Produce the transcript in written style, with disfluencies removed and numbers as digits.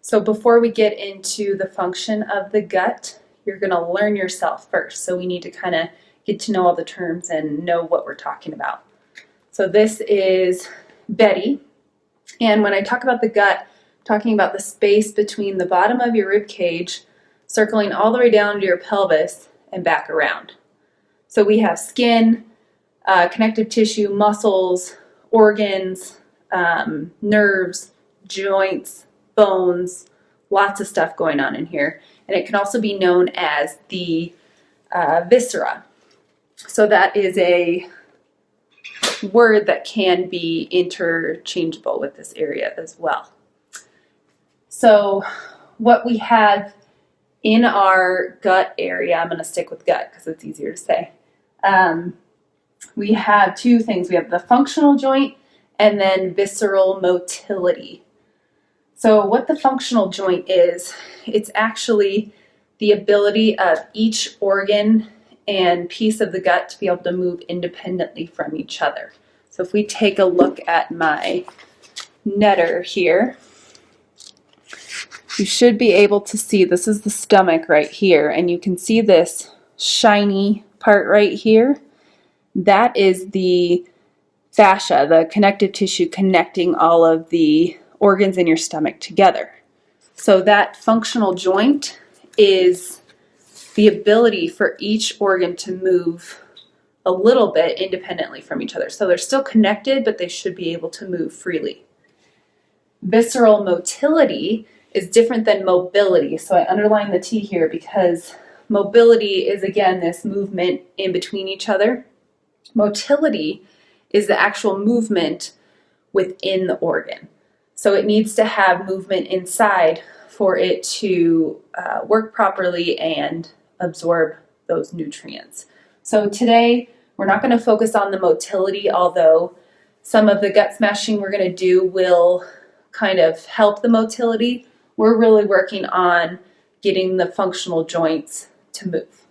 So before we get into the function of the gut, you're going to learn yourself first. So we need to kind of get to know all the terms and know what we're talking about. So this is Betty. And when I talk about the gut, I'm talking about the space between the bottom of your rib cage, circling all the way down to your pelvis and back around. So we have skin, connective tissue, muscles, organs, nerves, joints, bones, lots of stuff going on in here. And it can also be known as the viscera. So that is a word that can be interchangeable with this area as well. So what we have in our gut area, I'm going to stick with gut because it's easier to say. We have two things. We have the functional joint and then visceral motility. So what the functional joint is, it's actually the ability of each organ and piece of the gut to be able to move independently from each other. So if we take a look at my netter here, you should be able to see this is the stomach right here, and you can see this shiny part right here. That is the fascia, the connective tissue connecting all of the organs in your stomach together. So that functional joint is the ability for each organ to move a little bit independently from each other. So they're still connected, but they should be able to move freely. Visceral motility is different than mobility. So I underline the T here because mobility is, again, this movement in between each other. Motility is the actual movement within the organ. So it needs to have movement inside for it to work properly and absorb those nutrients. So today we're not going to focus on the motility, although some of the gut smashing we're going to do will kind of help the motility. We're really working on getting the functional joints to move.